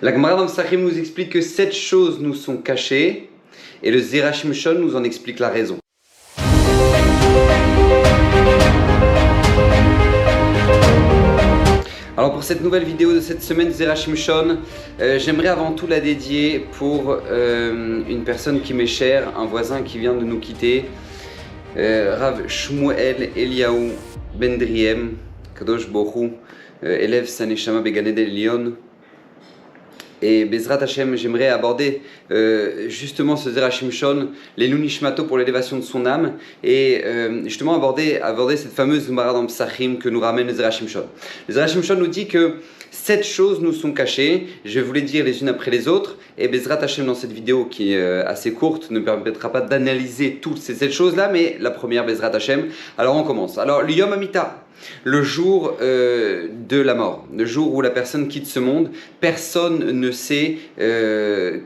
La Gemara dans Psachim nous explique que 7 choses nous sont cachées et le Zera Shimshon nous en explique la raison. Alors pour cette nouvelle vidéo de cette semaine Zera Shimshon, j'aimerais avant tout la dédier pour une personne qui m'est chère, un voisin qui vient de nous quitter, Rav Shmuel Eliaou Bendriem, Kadosh Borou, élève Saneshama Beganed Elion. Et Bezrat Hashem, j'aimerais aborder justement ce Zera Shimshon, les Nunishmato pour l'élévation de son âme, et justement aborder cette fameuse Gemara dans Psachim que nous ramène le Zera Shimshon. Le Zera Shimshon nous dit que 7 choses nous sont cachées, je vais vous les dire les unes après les autres, et Bezrat Hashem dans cette vidéo qui est assez courte ne permettra pas d'analyser toutes ces 7 choses-là, mais la première Bezrat Hashem. Alors on commence. Alors le Yom Amita, le jour de la mort, le jour où la personne quitte ce monde, personne ne sait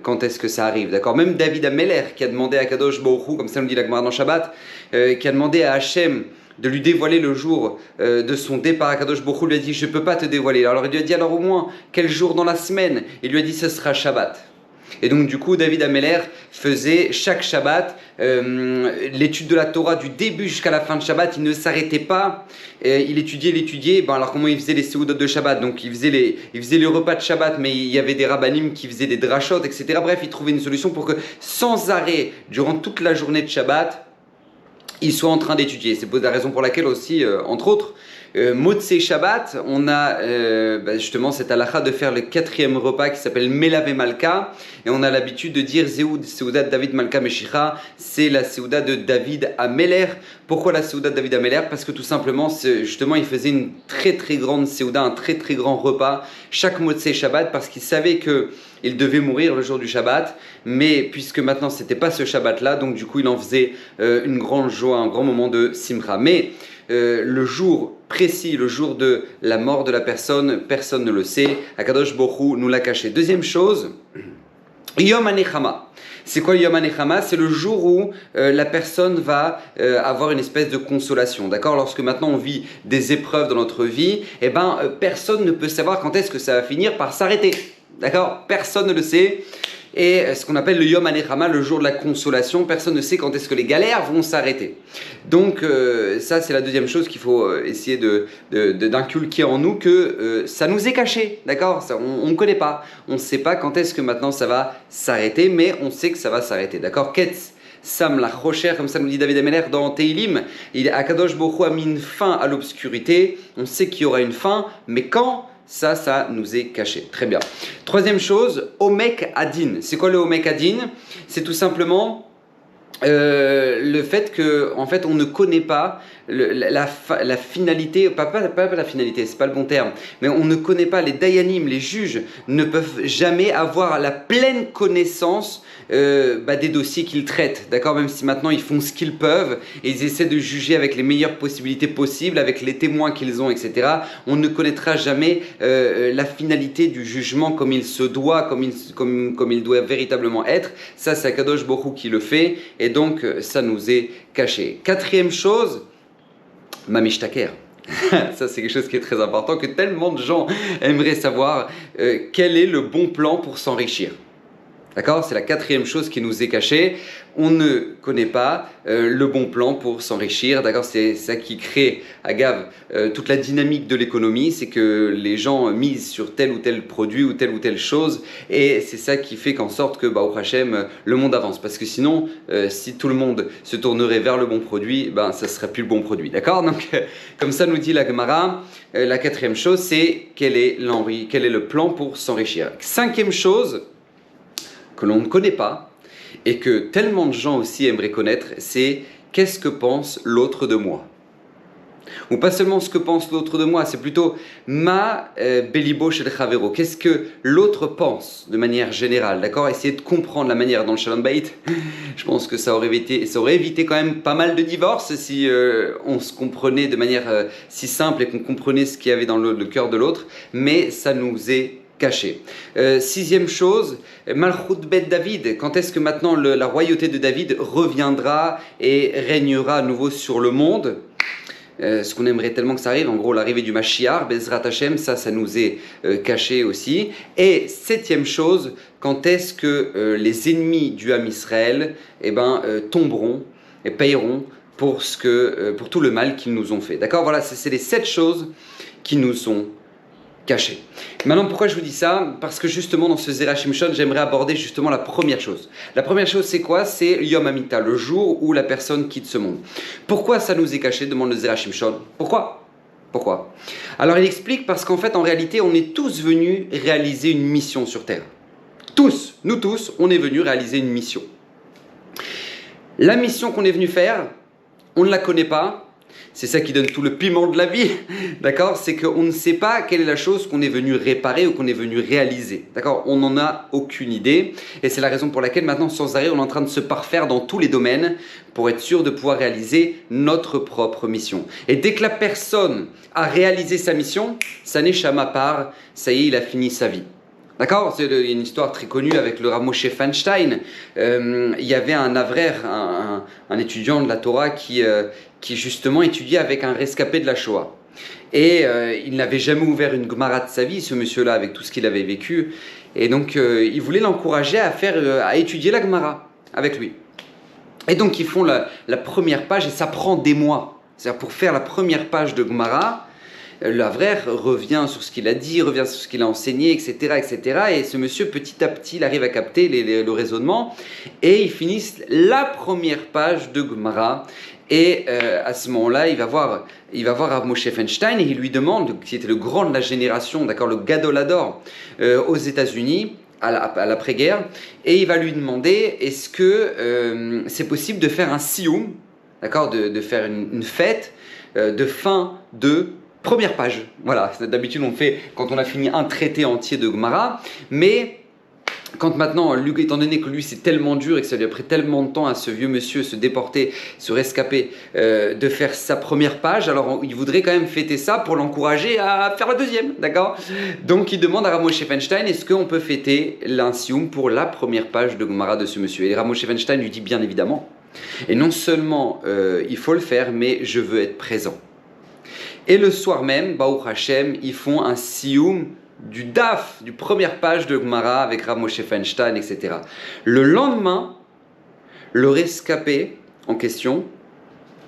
quand est-ce que ça arrive, d'accord? Même David Ameler qui a demandé à Kadosh Baruch Hu, comme ça nous dit la Gemara dans Shabbat, qui a demandé à Hachem de lui dévoiler le jour de son départ, à Kadosh Baruch Hu lui a dit je ne peux pas te dévoiler. Alors il lui a dit alors au moins quel jour dans la semaine? Il lui a dit ce sera Shabbat. Et donc du coup David Ameler faisait chaque Shabbat l'étude de la Torah du début jusqu'à la fin de Shabbat. Il ne s'arrêtait pas, il étudiait. Alors comment il faisait les seudot de Shabbat? Donc il faisait les repas de Shabbat, mais il y avait des rabbanim qui faisaient des drashot, etc. Bref, il trouvait une solution pour que sans arrêt, durant toute la journée de Shabbat, il soit en train d'étudier. C'est la raison pour laquelle aussi, entre autres, Motzei Shabbat, on a justement cette halakha de faire le 4e repas qui s'appelle Melavé Malka, et on a l'habitude de dire Zéoud Seudat David Malka Meshicha, c'est la Seuda de David Ameler. Pourquoi la Seuda de David Ameler? Parce que tout simplement, justement, il faisait une très très grande Seuda, un très très grand repas chaque Motzei Shabbat, parce qu'il savait que il devait mourir le jour du Shabbat, mais puisque maintenant c'était pas ce Shabbat-là, donc du coup il en faisait une grande joie, un grand moment de Simcha. Mais le jour précis, le jour de la mort de la personne, personne ne le sait. Akadosh Baruch Hu nous l'a caché. Deuxième chose, Yom HaNechama. C'est quoi Yom HaNechama? C'est le jour où la personne va avoir une espèce de consolation, d'accord? Lorsque maintenant on vit des épreuves dans notre vie, personne ne peut savoir quand est-ce que ça va finir par s'arrêter, d'accord? Personne ne le sait. Et ce qu'on appelle le Yom HaNechama, le jour de la consolation, personne ne sait quand est-ce que les galères vont s'arrêter. Donc ça c'est la deuxième chose qu'il faut essayer d'inculquer en nous, que ça nous est caché, d'accord? On ne connaît pas, on ne sait pas quand est-ce que maintenant ça va s'arrêter, mais on sait que ça va s'arrêter, d'accord? Ketz Sam la Rocher, comme ça nous dit David Ameler dans Teilim, Akadosh Baruch Hu a mis une fin à l'obscurité, on sait qu'il y aura une fin, mais quand? Ça nous est caché. Très bien. Troisième chose, Omek Adin. C'est quoi le Omek Adin? C'est tout simplement le fait que, en fait, on ne connaît pas la finalité, pas la finalité, c'est pas le bon terme, mais on ne connaît pas, les dayanim, les juges ne peuvent jamais avoir la pleine connaissance des dossiers qu'ils traitent, d'accord? Même si maintenant ils font ce qu'ils peuvent et ils essaient de juger avec les meilleures possibilités possibles, avec les témoins qu'ils ont, etc. On ne connaîtra jamais la finalité du jugement comme il se doit, comme il doit véritablement être. Ça, c'est Akadosh Baruch Hu qui le fait, et donc ça nous est caché. Quatrième chose, Mamishtaker. Ça c'est quelque chose qui est très important, que tellement de gens aimeraient savoir quel est le bon plan pour s'enrichir. D'accord? C'est la quatrième chose qui nous est cachée. On ne connaît pas le bon plan pour s'enrichir. D'accord? C'est ça qui crée, agave, toute la dynamique de l'économie. C'est que les gens misent sur tel ou tel produit ou telle chose. Et c'est ça qui fait qu'en sorte que, au Hachem, le monde avance. Parce que sinon, si tout le monde se tournerait vers le bon produit, ça ne serait plus le bon produit. D'accord? Donc, comme ça nous dit la Gemara, la quatrième chose, c'est quel est le plan pour s'enrichir. Cinquième chose que l'on ne connaît pas et que tellement de gens aussi aimeraient connaître, c'est qu'est-ce que pense l'autre de moi? Ou pas seulement ce que pense l'autre de moi, c'est plutôt ma belibo shel chavero. Qu'est-ce que l'autre pense de manière générale, d'accord? Essayer de comprendre la manière dans le Shalom Bayit. Je pense que ça aurait évité quand même pas mal de divorces si on se comprenait de manière si simple et qu'on comprenait ce qu'il y avait dans le cœur de l'autre, mais ça nous est caché. Sixième chose, Malchut Bet David. Quand est-ce que maintenant la royauté de David reviendra et régnera à nouveau sur le monde? ce qu'on aimerait tellement que ça arrive, en gros l'arrivée du Mashiach, Bezrat Hashem, ça nous est caché aussi. Et septième chose, quand est-ce que les ennemis du Ham Israël tomberont et payeront pour tout le mal qu'ils nous ont fait. D'accord? Voilà, c'est les 7 choses qui nous sont cachées. Maintenant, pourquoi je vous dis ça? Parce que justement, dans ce Zera Shimshon, j'aimerais aborder justement la première chose. La première chose, c'est quoi? C'est Yom Hamita, le jour où la personne quitte ce monde. Pourquoi ça nous est caché? Demande le Zera Shimshon. Pourquoi? Alors, il explique parce qu'en fait, en réalité, on est tous venus réaliser une mission sur Terre. Tous, nous tous, on est venus réaliser une mission. La mission qu'on est venu faire, on ne la connaît pas. C'est ça qui donne tout le piment de la vie, d'accord? C'est qu'on ne sait pas quelle est la chose qu'on est venu réparer ou qu'on est venu réaliser, d'accord? On n'en a aucune idée et c'est la raison pour laquelle maintenant, sans arrêt, on est en train de se parfaire dans tous les domaines pour être sûr de pouvoir réaliser notre propre mission. Et dès que la personne a réalisé sa mission, sa neshama part, ça y est, il a fini sa vie. D'accord? Il y a une histoire très connue avec le Rav Moshe Feinstein. Il y avait un avraire, un étudiant de la Torah qui justement étudiait avec un rescapé de la Shoah. Et il n'avait jamais ouvert une Gemara de sa vie, ce monsieur-là, avec tout ce qu'il avait vécu. Et donc, il voulait l'encourager à étudier la Gemara avec lui. Et donc, ils font la première page et ça prend des mois. C'est-à-dire, pour faire la première page de Gemara, l'avraire revient sur ce qu'il a dit, revient sur ce qu'il a enseigné, etc., etc. Et ce monsieur, petit à petit, il arrive à capter le raisonnement. Et ils finissent la première page de Gemara. Et à ce moment-là, il va voir Rav Moshe Feinstein et il lui demande, qui était le grand de la génération, d'accord, le Gadolador aux États-Unis, à l'après-guerre, et il va lui demander, est-ce que c'est possible de faire un sioum, d'accord, de faire une fête de fin de première page. Voilà, d'habitude on fait quand on a fini un traité entier de Gemara, mais quand maintenant, étant donné que lui c'est tellement dur et que ça lui a pris tellement de temps à ce vieux monsieur se déporter, se rescaper, de faire sa première page, alors il voudrait quand même fêter ça pour l'encourager à faire la deuxième, d'accord? Donc il demande à Rav Moshe Feinstein, est-ce qu'on peut fêter l'insium pour la première page de Gemara de ce monsieur? Et Rav Moshe Feinstein lui dit bien évidemment. Et non seulement il faut le faire, mais je veux être présent. Et le soir même, Baruch Hashem, ils font un sioum du daf, du première page de Gemara avec Rav Moshe Feinstein, etc. Le lendemain, le rescapé en question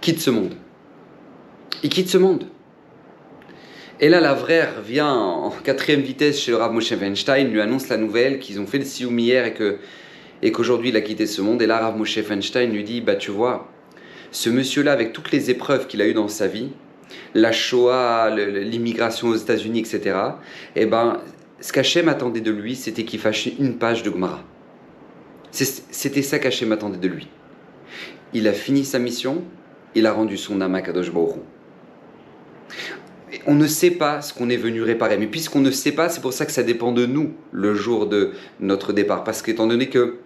quitte ce monde. Il quitte ce monde. Et là, l'avraire vient en 4e vitesse chez le Rav Moshe Feinstein, lui annonce la nouvelle qu'ils ont fait le sioum hier et qu'aujourd'hui il a quitté ce monde. Et là, Rav Moshe Feinstein lui dit, bah tu vois, ce monsieur-là, avec toutes les épreuves qu'il a eues dans sa vie, la Shoah, l'immigration aux États-Unis, etc. Ce qu'Hachem attendait de lui, c'était qu'il fasse une page de Gemara. C'était ça qu'Hachem attendait de lui. Il a fini sa mission, il a rendu son âme à Kadosh Baruch Hu. On ne sait pas ce qu'on est venu réparer, mais puisqu'on ne sait pas, c'est pour ça que ça dépend de nous le jour de notre départ. Parce qu'étant donné que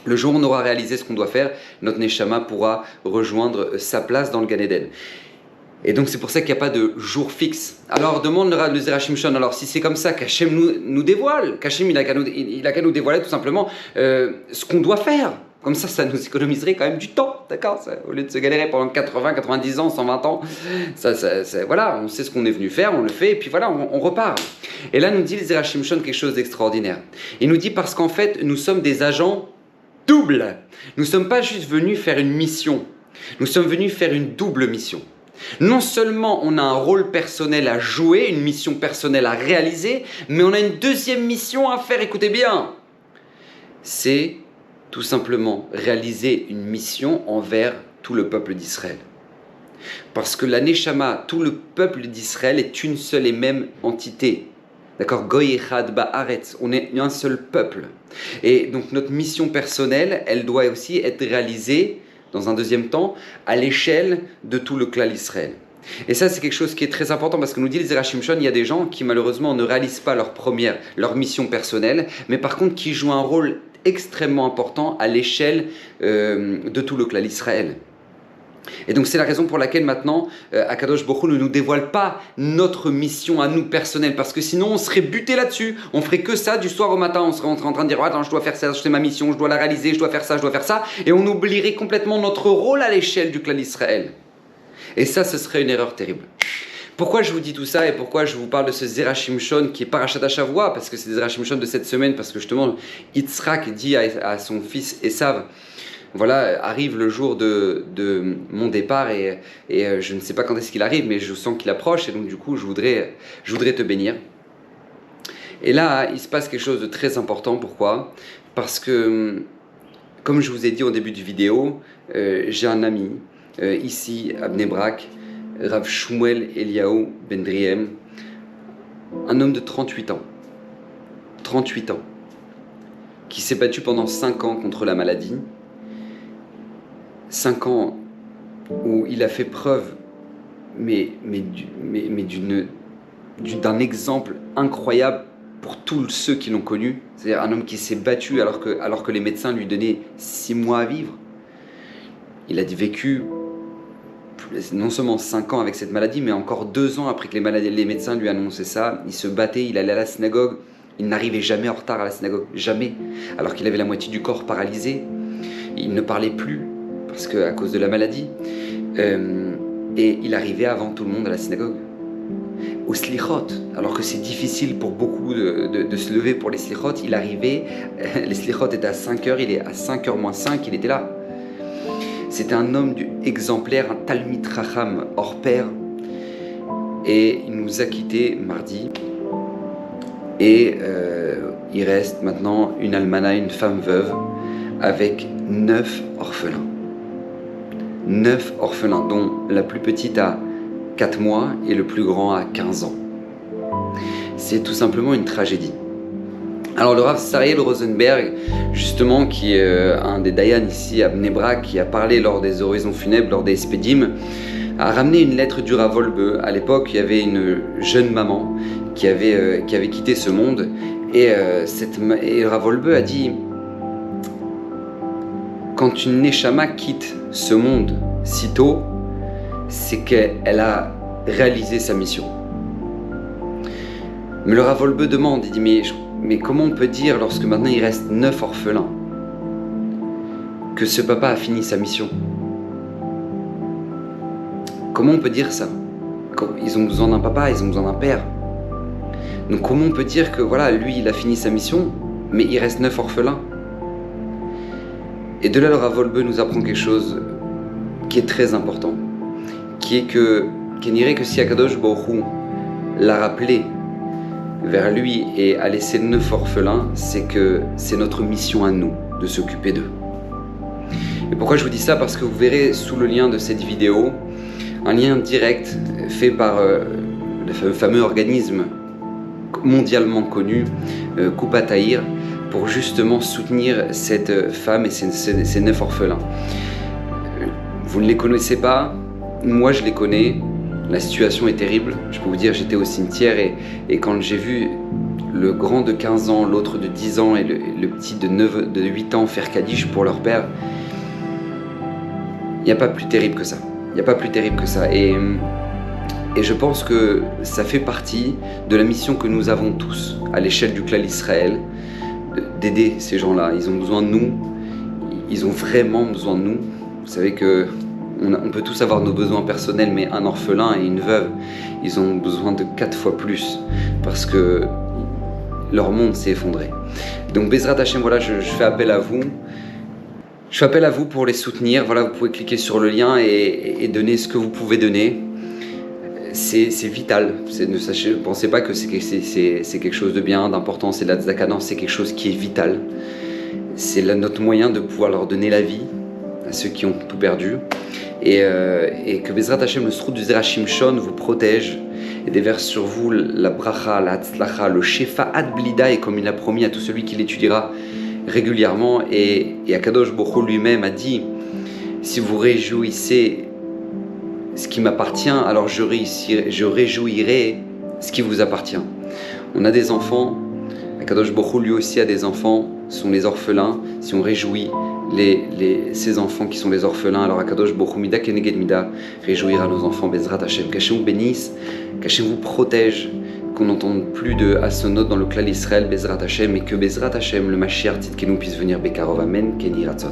le jour où on aura réalisé ce qu'on doit faire, notre Neshama pourra rejoindre sa place dans le Gan Eden. Et donc c'est pour ça qu'il n'y a pas de jour fixe. Alors demande le Zera Shimshon, alors si c'est comme ça qu'Hachem nous dévoile, qu'Hachem il a qu'à nous dévoiler tout simplement ce qu'on doit faire. Comme ça nous économiserait quand même du temps, d'accord? Au lieu de se galérer pendant 80, 90 ans, 120 ans, voilà, on sait ce qu'on est venu faire, on le fait, et puis voilà, on repart. Et là nous dit le Zera Shimshon quelque chose d'extraordinaire. Il nous dit parce qu'en fait, nous sommes des agents doubles. Nous ne sommes pas juste venus faire une mission, nous sommes venus faire une double mission. Non seulement on a un rôle personnel à jouer, une mission personnelle à réaliser, mais on a une deuxième mission à faire, écoutez bien. C'est tout simplement réaliser une mission envers tout le peuple d'Israël. Parce que la Neshama, tout le peuple d'Israël est une seule et même entité. D'accord? Goy Echad Ba'aretz, on est un seul peuple. Et donc notre mission personnelle, elle doit aussi être réalisée dans un deuxième temps, à l'échelle de tout le clan Israël. Et ça, c'est quelque chose qui est très important parce que nous dit le Zera Shimshon, il y a des gens qui malheureusement ne réalisent pas leur mission personnelle, mais par contre qui jouent un rôle extrêmement important à l'échelle de tout le clan Israël. Et donc c'est la raison pour laquelle maintenant Akadosh Baruch Hu ne nous dévoile pas notre mission à nous personnelle, parce que sinon on serait buté là-dessus, on ferait que ça du soir au matin, on serait en train de dire oh, attends, je dois faire ça, c'est ma mission, je dois la réaliser, je dois faire ça, et on oublierait complètement notre rôle à l'échelle du clan d'Israël. Et ça, ce serait une erreur terrible. Pourquoi je vous dis tout ça et pourquoi je vous parle de ce Zera Shimshon qui est Parashat HaShavua? Parce que c'est Zera Shimshon de cette semaine, parce que justement, Yitzhak dit à son fils Esav, voilà, arrive le jour de mon départ et je ne sais pas quand est-ce qu'il arrive, mais je sens qu'il approche et donc du coup, je voudrais te bénir. Et là, il se passe quelque chose de très important. Pourquoi? Parce que, comme je vous ai dit au début de vidéo, j'ai un ami ici à Bnei Brak, Rav Shmuel Eliaou Ben-Driem, un homme de 38 ans, qui s'est battu pendant 5 ans contre la maladie, 5 ans où il a fait preuve d'un exemple incroyable pour tous ceux qui l'ont connu. C'est-à-dire un homme qui s'est battu alors que les médecins lui donnaient 6 mois à vivre. Il a vécu non seulement 5 ans avec cette maladie, mais encore 2 ans après que les médecins lui annonçaient ça. Il se battait, il allait à la synagogue, il n'arrivait jamais en retard à la synagogue, jamais. Alors qu'il avait la moitié du corps paralysé, il ne parlait plus à cause de la maladie, et il arrivait avant tout le monde à la synagogue. Au slichot, alors que c'est difficile pour beaucoup de se lever pour les slichot, il arrivait, les slichot étaient à 5h, il est à 5h moins 5, il était là. C'était un homme exemplaire, un Talmid Chacham hors pair, et il nous a quittés mardi, et il reste maintenant une almana, une femme veuve, avec 9 orphelins. 9 orphelins, dont la plus petite a 4 mois et le plus grand a 15 ans. C'est tout simplement une tragédie. Alors le Rav Sariel Rosenberg, justement, qui est un des Dayan ici à Bnei Brak, qui a parlé lors des oraisons funèbres, lors des Espedim, a ramené une lettre du Rav Wolbe. À l'époque, il y avait une jeune maman qui avait quitté ce monde, et le Rav Wolbe a dit: quand une Neshama quitte ce monde si tôt, c'est qu'elle a réalisé sa mission. Mais le Rav Wolbe demande, il dit mais comment on peut dire, lorsque maintenant il reste 9 orphelins, que ce papa a fini sa mission? Comment on peut dire ça? Ils ont besoin d'un papa, ils ont besoin d'un père. Donc comment on peut dire que voilà, lui il a fini sa mission, mais il reste 9 orphelins? Et de là, le Rav Wolbe nous apprend quelque chose qui est très important, qui est qu'il n'irait que si Akadosh Baruch Hu l'a rappelé vers lui et a laissé 9 orphelins, c'est que c'est notre mission à nous de s'occuper d'eux. Et pourquoi je vous dis ça? Parce que vous verrez sous le lien de cette vidéo un lien direct fait par le fameux organisme mondialement connu, Coupa Tahir, pour justement soutenir cette femme et ces 9 orphelins. Vous ne les connaissez pas, moi je les connais, la situation est terrible. Je peux vous dire, j'étais au cimetière et quand j'ai vu le grand de 15 ans, l'autre de 10 ans et le petit de 8 ans faire Kaddish pour leur père, il n'y a pas plus terrible que ça. Il n'y a pas plus terrible que ça. Et je pense que ça fait partie de la mission que nous avons tous à l'échelle du clan Israël, d'aider ces gens-là. Ils ont besoin de nous, ils ont vraiment besoin de nous. Vous savez que on peut tous avoir nos besoins personnels, mais un orphelin et une veuve, ils ont besoin de 4 fois plus, parce que leur monde s'est effondré. Donc Bezrat Hashem, voilà, je fais appel à vous. Je fais appel à vous pour les soutenir. Voilà, vous pouvez cliquer sur le lien et donner ce que vous pouvez donner. C'est vital. Ne pensez pas que c'est quelque chose de bien, d'important, c'est de la tzedaka. Non, c'est quelque chose qui est vital. C'est notre moyen de pouvoir leur donner la vie à ceux qui ont tout perdu. Et que Bezrat Hashem, le srout du Zera Shimshon, vous protège et déverse sur vous la bracha, la tzlacha, le shefa ad blida, et comme il l'a promis à tout celui qui l'étudiera régulièrement. Et Akadosh Baruch Hu lui-même a dit: si vous réjouissez ce qui m'appartient, alors je réjouirai ce qui vous appartient. On a des enfants, Akadosh Baruch Hu lui aussi a des enfants, ce sont les orphelins. Si on réjouit ces enfants qui sont les orphelins, alors Akadosh Baruch Hu mida keneged mida réjouira nos enfants. Bezrat Hashem, qu'Hashem vous bénisse, qu'Hashem vous protège, qu'on n'entende plus de Hasonot dans le clan Israël, Bezrat Hashem, et que Bezrat Hashem, le Mashiach Tzidkenu, puisse venir Bekarov, Amen, Keni Ratzon.